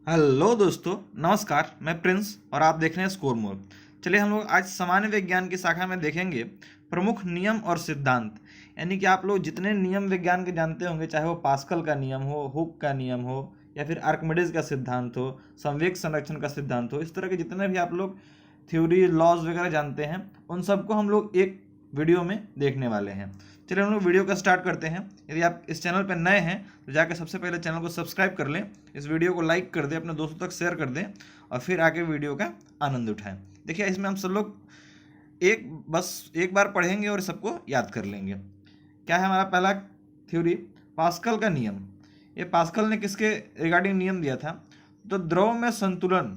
Hello दोस्तों, नमस्कार। मैं प्रिंस और आप देख रहे हैं स्कोर मोर। चलिए हम लोग आज सामान्य विज्ञान की शाखा में देखेंगे प्रमुख नियम और सिद्धांत। यानी कि आप लोग जितने नियम विज्ञान के जानते होंगे, चाहे वो पास्कल का नियम हो, हुक का नियम हो, या फिर आर्किमिडीज का सिद्धांत हो, संवेग संरक्षण का सिद्धांत हो, इस तरह के जितने भी आप लोग थ्योरी लॉज वगैरह जानते हैं, उन सबको हम लोग एक वीडियो में देखने वाले हैं। चलिए हम लोग वीडियो का स्टार्ट करते हैं। यदि आप इस चैनल पर नए हैं तो जाकर सबसे पहले चैनल को सब्सक्राइब कर लें, इस वीडियो को लाइक कर दें, अपने दोस्तों तक शेयर कर दें और फिर आगे वीडियो का आनंद उठाएं। देखिए, इसमें हम सब लोग बस एक बार पढ़ेंगे और सबको याद कर लेंगे। क्या है हमारा पहला थ्योरी? पास्कल का नियम। ये पास्कल ने किसके रिगार्डिंग नियम दिया था? तो द्रव में संतुलन,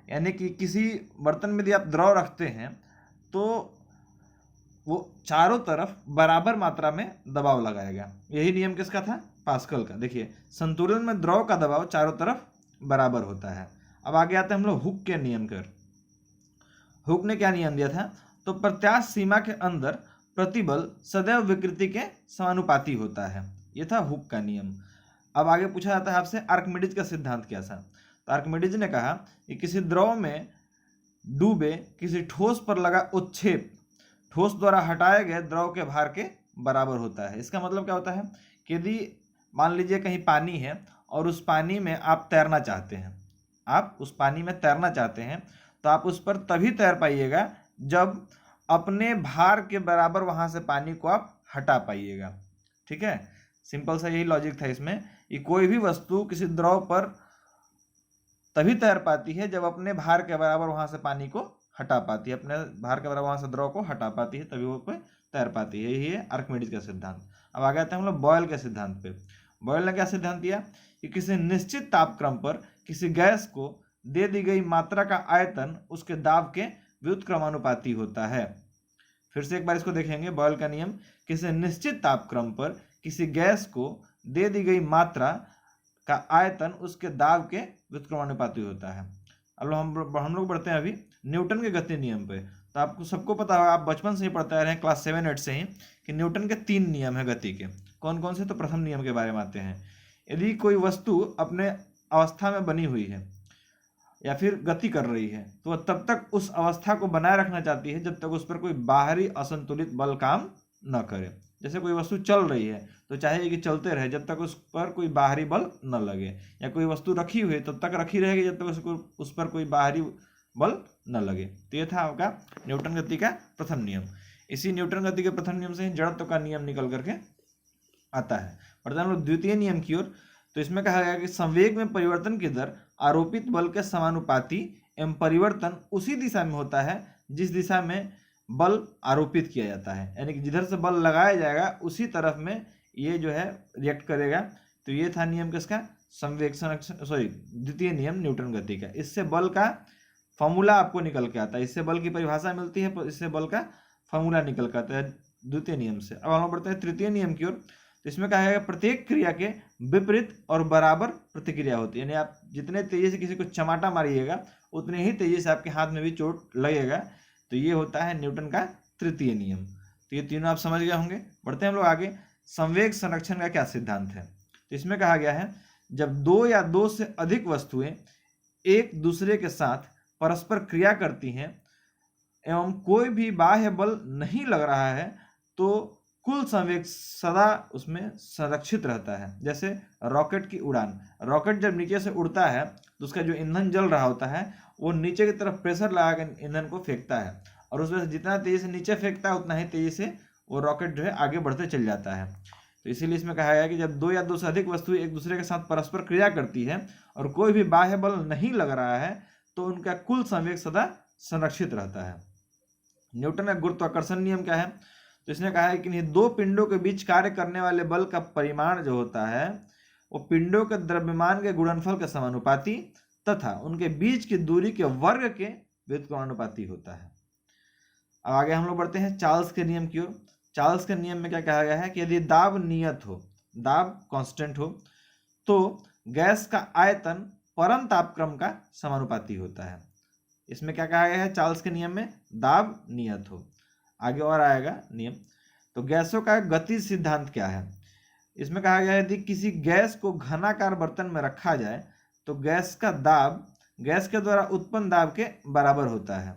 यानी कि किसी बर्तन में यदि आप द्रव रखते हैं तो वो चारों तरफ बराबर मात्रा में दबाव लगाएगा। यही नियम किसका था? पास्कल का। देखिए, संतुलन में द्रव का दबाव चारों तरफ बराबर होता है। अब आगे आते हैं हम लोग हुक के नियम कर। हुक ने क्या नियम दिया था? तो प्रत्यास्थ सीमा के अंदर प्रतिबल सदैव विकृति के समानुपाती होता है। यह था हुक का नियम। अब आगे पूछा जाता है आपसे आर्किमिडीज का सिद्धांत क्या था? तो आर्किमिडीज ने कहा कि किसी द्रव में डूबे किसी ठोस पर लगा उत्क्षेप ठोस द्वारा हटाए गए द्रव के भार के बराबर होता है। इसका मतलब क्या होता है कि यदि मान लीजिए कहीं पानी है और उस पानी में आप तैरना चाहते हैं, तो आप उस पर तभी तैर पाइएगा जब अपने भार के बराबर वहां से पानी को आप हटा पाइएगा। ठीक है, सिंपल सा यही लॉजिक था इसमें कि कोई भी वस्तु किसी द्रव पर तभी तैर पाती है जब अपने भार के बराबर वहां से पानी को हटा पाती है, अपने भार के बराबर वहां से द्रव को हटा पाती है, तभी वो पे तैर पाती है। यही है आर्किमिडीज का सिद्धांत। अब आगे आते हैं हम लोग बॉयल के सिद्धांत पे। बॉयल ने क्या सिद्धांत दिया कि किसी निश्चित तापक्रम पर किसी गैस को दे दी गई मात्रा का आयतन उसके दाब के व्युत्क्रमानुपाती होता है। फिर से एक बार इसको देखेंगे। बॉयल का नियम, किसी निश्चित तापक्रम पर किसी गैस को दे दी गई मात्रा का आयतन उसके दाब के व्युत्क्रमानुपाती होता है। अब हम लोग बढ़ते हैं अभी न्यूटन के गति नियम पे। तो आपको सबको पता होगा, आप बचपन से ही पढ़ते आ रहे हैं, क्लास 7-8 से ही, कि न्यूटन के 3 नियम है गति के। कौन कौन से? तो प्रथम नियम के बारे में आते हैं। यदि कोई वस्तु अपने अवस्था में बनी हुई है या फिर गति कर रही है तो वह तब तक उस अवस्था को बनाए रखना चाहती है जब तक उस पर कोई बाहरी असंतुलित बल काम न करे। जैसे कोई वस्तु चल रही है तो चाहिए कि चलते रहे जब तक उस पर कोई बाहरी बल न लगे, या कोई वस्तु रखी हुई है तब तक रखी रहेगी जब तक उस पर कोई बाहरी बल न लगे। तो ये था आपका न्यूटन गति का प्रथम नियम। इसी न्यूटन गति के प्रथम नियम से ही जड़त्व का नियम निकल करके आता है। बढ़ते हम लोग द्वितीय नियम की ओर। तो इसमें कहा गया कि संवेग में परिवर्तन की दर आरोपित बल के समानुपाती एवं परिवर्तन उसी दिशा में होता है जिस दिशा में बल आरोपित किया जाता है। यानी कि जिधर से बल लगाया जाएगा उसी तरफ में ये जो है रिएक्ट करेगा। तो ये था नियम किसका? संवेग संरक्षण, द्वितीय नियम न्यूटन गति का। इससे बल का फॉर्मूला आपको निकल के आता है, इससे बल की परिभाषा मिलती है, इससे बल का फॉर्मूला निकल के आता है द्वितीय नियम से। अब हम बढ़ते हैं तृतीय नियम की ओर। तो इसमें कहा गया प्रत्येक क्रिया के विपरीत और बराबर प्रतिक्रिया होती है। यानी आप जितने तेजी से किसी को चमाटा मारिएगा उतने ही तेजी से आपके हाथ में भी चोट लगेगा। तो ये होता है न्यूटन का तृतीय नियम। तो ये तीनों आप समझ गए होंगे। बढ़ते हैं हम लोग आगे। संवेग संरक्षण का क्या सिद्धांत है? तो इसमें कहा गया है जब दो या दो से अधिक वस्तुएं एक दूसरे के साथ परस्पर क्रिया करती हैं एवं कोई भी बाह्य बल नहीं लग रहा है तो कुल संवेग सदा उसमें संरक्षित रहता है। जैसे रॉकेट की उड़ान, रॉकेट जब नीचे से उड़ता है तो उसका जो ईंधन जल रहा होता है वो नीचे की तरफ प्रेशर लगा कर ईंधन को फेंकता है, और उसमें जितना तेजी से नीचे फेंकता है उतना ही तेजी से वो रॉकेट जो है आगे बढ़ते चल जाता है। तो इसीलिए इसमें कहा गया कि जब दो या दो से अधिक वस्तुएं एक दूसरे के साथ परस्पर क्रिया करती है और कोई भी बाह्य बल नहीं लग रहा है तो उनका कुल संवेग सदा संरक्षित रहता है। न्यूटन का गुरुत्वाकर्षण नियम क्या है? तो इसने कहा है कि दो पिंडों के बीच कार्य करने वाले बल का परिमाण जो होता है वो पिंडों के द्रव्यमान के गुणनफल के समानुपाती तथा उनके बीच की दूरी के वर्ग के व्युत्क्रमानुपाती होता है। अब आगे हम लोग बढ़ते हैं चार्ल्स के नियम की ओर। चार्ल्स के नियम में क्या कहा गया है कि यदि दाब नियत हो, दाब कांस्टेंट हो, तो गैस का आयतन परम तापक्रम का समानुपाती होता है। इसमें क्या कहा गया है चार्ल्स के नियम में? दाब नियत हो। आगे और आएगा नियम। तो गैसों का गति सिद्धांत क्या है? इसमें कहा गया है यदि किसी गैस को घनाकार बर्तन में रखा जाए तो गैस का दाब गैस के द्वारा उत्पन्न दाब के बराबर होता है,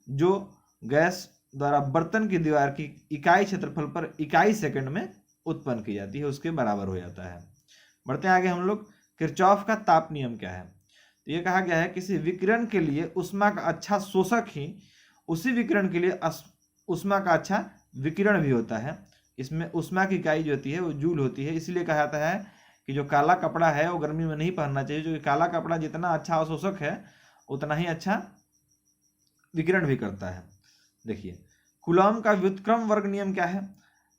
जो गैस द्वारा बर्तन की दीवार की इकाई क्षेत्रफल पर इकाई सेकंड में उत्पन्न की जाती है, उसके बराबर हो जाता है। बढ़ते हैं आगे हम लोग। किरचॉफ का ताप नियम क्या है? तो ये कहा गया है किसी विकिरण के लिए ऊष्मा का अच्छा शोषक ही उसी विकिरण के लिए ऊष्मा का अच्छा विकिरण भी होता है। इसमें ऊष्मा की इकाई जो होती है वो जूल होती है, इसलिए कहा जाता है कि जो काला कपड़ा है वो गर्मी में नहीं पहनना चाहिए, जो कि काला कपड़ा जितना अच्छा अवशोषक है उतना ही अच्छा विकिरण भी करता है। देखिए कूलॉम का व्युत्क्रम वर्ग नियम क्या है?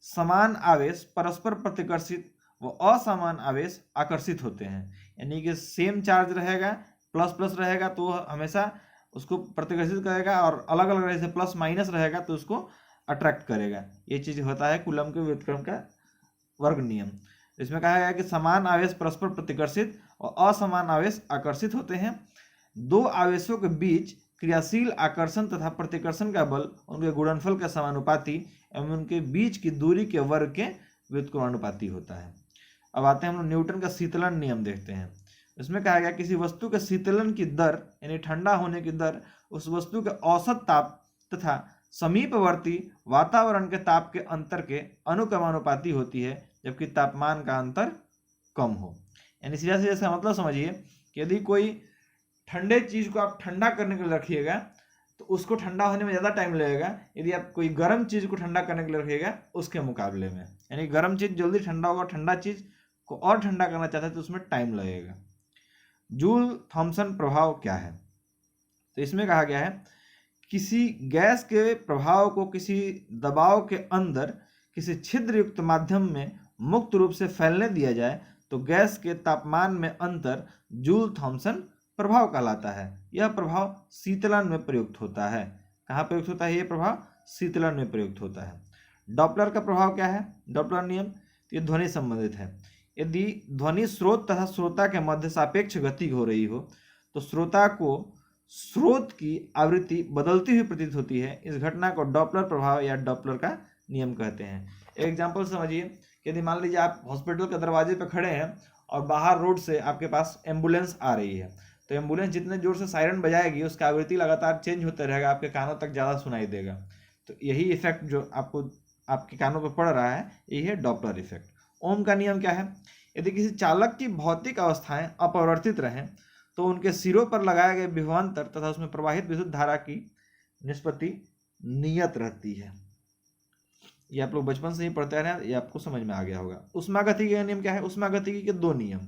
समान आवेश परस्पर प्रतिकर्षित व असमान आवेश आकर्षित होते हैं, यानी कि सेम चार्ज रहेगा, प्लस प्लस रहेगा तो हमेशा उसको प्रतिकर्षित करेगा, और अलग अलग जैसे प्लस माइनस रहेगा तो उसको अट्रैक्ट करेगा। ये चीज होता है कूलॉम के व्युत्क्रम का वर्ग नियम। इसमें कहा गया है कि समान आवेश परस्पर प्रतिकर्षित और असमान आवेश आकर्षित होते हैं। दो आवेशों के बीच क्रियाशील आकर्षण तथा प्रतिकर्षण का बल उनके गुणनफल के समानुपाती एवं उनके बीच की दूरी के वर्ग के व्युत्क्रमानुपाती होता है। अब आते हैं हम लोग न्यूटन का शीतलन नियम देखते हैं। इसमें कहा गया किसी वस्तु के शीतलन की दर यानी ठंडा होने की दर उस वस्तु के औसत ताप तथा समीपवर्ती वातावरण के ताप के अंतर के अनुक्रमानुपाती होती है, जबकि तापमान का अंतर कम हो। यानी सीधा सीधा इसका मतलब समझिए कि यदि कोई ठंडे चीज को आप ठंडा करने के लिए रखिएगा तो उसको ठंडा होने में ज़्यादा टाइम लगेगा यदि आप कोई गर्म चीज को ठंडा करने के लिए रखिएगा उसके मुकाबले में। यानी गर्म चीज जल्दी ठंडा होगा, ठंडा चीज को और ठंडा करना चाहते हैं तो उसमें टाइम लगेगा। जूल थॉमसन प्रभाव क्या है? तो इसमें कहा गया है किसी गैस के प्रभाव को किसी दबाव के अंदर किसी छिद्र युक्त माध्यम में मुक्त रूप से फैलने दिया जाए तो गैस के तापमान में अंतर जूल थॉमसन प्रभाव कहलाता है। यह प्रभाव शीतलन में प्रयुक्त होता है। कहाँ प्रयुक्त होता है? यह प्रभाव शीतलन में प्रयुक्त होता है। डॉपलर का प्रभाव क्या है? डॉपलर नियम ये ध्वनि संबंधित है। यदि ध्वनि स्रोत तथा श्रोता के मध्य सापेक्ष गति हो रही हो तो श्रोता को स्रोत की आवृत्ति बदलती हुई प्रतीत होती है। इस घटना को डॉपलर प्रभाव या डॉपलर का नियम कहते हैं। एक एग्जांपल समझिए, यदि मान लीजिए आप हॉस्पिटल के दरवाजे पर खड़े हैं और बाहर रोड से आपके पास एम्बुलेंस आ रही है, तो एम्बुलेंस जितने जोर से सायरन बजाएगी उसका आवृत्ति लगातार चेंज होता रहेगा, आपके कानों तक ज़्यादा सुनाई देगा। तो यही इफेक्ट जो आपको आपके कानों पर पड़ रहा है यही है डॉपलर इफेक्ट। ओम का नियम क्या है? यदि किसी चालक की भौतिक अवस्थाएं अपरिवर्तित रहें तो उनके सिरों पर लगाए गए विभवांतर तथा उसमें प्रवाहित विद्युत धारा की निष्पत्ति नियत रहती है। ये आप लोग बचपन से ही पढ़ते रहे हैं, ये आपको समझ में आ गया होगा। उष्मागतिकी का नियम क्या है? उष्मागतिकी के दो नियम।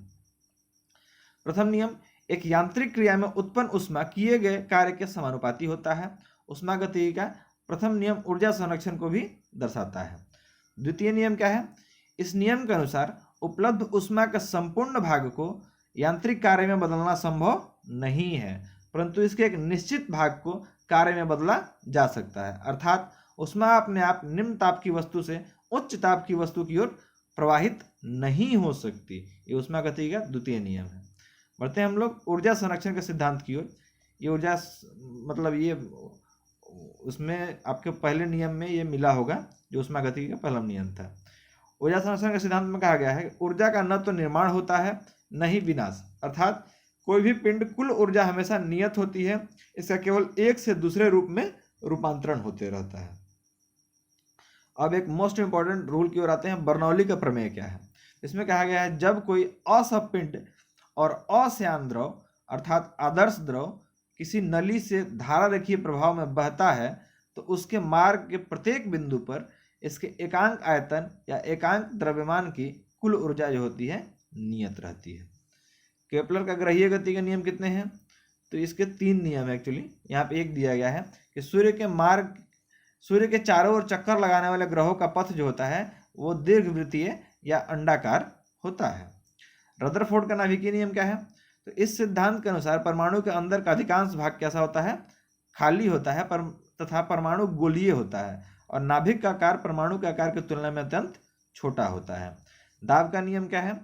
प्रथम नियम, एक यांत्रिक क्रिया में उत्पन्न उष्मा किए गए कार्य के समानुपाती होता है। उष्मागतिकी का प्रथम नियम ऊर्जा संरक्षण को भी दर्शाता है। द्वितीय नियम क्या है? इस नियम के अनुसार उपलब्ध उष्मा के संपूर्ण भाग को यांत्रिक कार्य में बदलना संभव नहीं है, परंतु इसके एक निश्चित भाग को कार्य में बदला जा सकता है। अर्थात उष्मा अपने आप निम्न ताप की वस्तु से उच्च ताप की वस्तु की ओर प्रवाहित नहीं हो सकती। ये उष्मागतिकी का द्वितीय नियम है। बढ़ते हैं हम लोग ऊर्जा संरक्षण के सिद्धांत की ओर। ये ऊर्जा मतलब ये उसमें आपके पहले नियम में ये मिला होगा जो उष्मागतिकी का पहला नियम था। ऊर्जा संरक्षण के सिद्धांत में कहा गया है ऊर्जा का न तो निर्माण होता है न ही विनाश, अर्थात कोई भी पिंड कुल ऊर्जा हमेशा नियत होती है, इसका केवल एक से दूसरे रूप में रूपांतरण होते रहता है। अब एक मोस्ट इंपॉर्टेंट रूल की ओर आते हैं, बर्नौली का प्रमेय क्या है? इसमें कहा गया है जब कोई असपिंड और अश्यान द्रव अर्थात आदर्श द्रव किसी नली से धारा रेखीय प्रभाव में बहता है तो उसके मार्ग के प्रत्येक बिंदु पर इसके एकांक आयतन या एकांक द्रव्यमान की कुल ऊर्जा जो होती है नियत रहती है। केपलर का ग्रहीय गति के नियम कितने हैं? तो इसके तीन नियम है। एक्चुअली यहाँ पे एक दिया गया है कि सूर्य के चारों ओर चक्कर लगाने वाले ग्रहों का पथ जो होता है वो दीर्घवृत्तीय या अंडाकार होता है। रदरफोर्ड का नाभिकीय नियम क्या है? तो इस सिद्धांत के अनुसार परमाणु के अंदर का अधिकांश भाग कैसा होता है? खाली होता है तथा परमाणु गोलीय होता है और नाभिक का आकार परमाणु के आकार की तुलना में अत्यंत छोटा होता है। दाब का नियम क्या है?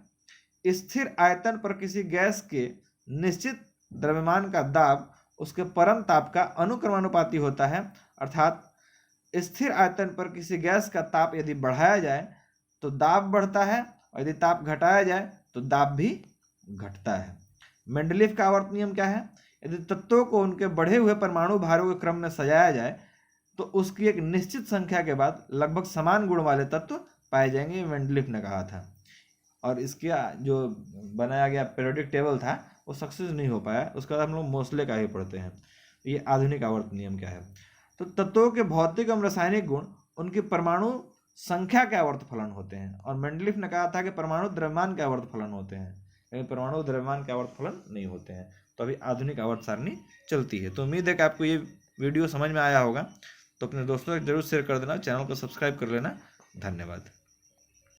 स्थिर आयतन पर किसी गैस के निश्चित द्रव्यमान का दाब उसके परम ताप का अनुक्रमानुपाती होता है, अर्थात स्थिर आयतन पर किसी गैस का ताप यदि बढ़ाया जाए तो दाब बढ़ता है और यदि ताप घटाया जाए तो दाब भी घटता है। मेंडलीफ का आवर्त नियम क्या है? यदि तत्वों को उनके बढ़े हुए परमाणु भारों के क्रम में सजाया जाए तो उसकी एक निश्चित संख्या के बाद लगभग समान गुण वाले तत्व पाए जाएंगे, मेंडलीफ ने कहा था। और इसका जो बनाया गया पीरियोडिक टेबल था वो सक्सेस नहीं हो पाया, उसके बाद हम लोग मोसले का ही पढ़ते हैं। ये आधुनिक आवर्त नियम क्या है? तो तत्वों के भौतिक एवं रासायनिक गुण उनकी परमाणु संख्या के आवर्त फलन होते हैं, और मेंडलीफ ने कहा था कि परमाणु द्रव्यमान के आवर्त फलन होते हैं, लेकिन परमाणु द्रव्यमान के आवर्त फलन नहीं होते हैं। तो अभी आधुनिक आवर्त सारणी चलती है। तो उम्मीद है कि आपको ये वीडियो समझ में आया होगा। तो अपने दोस्तों को जरूर शेयर कर देना, चैनल को सब्सक्राइब कर लेना। धन्यवाद।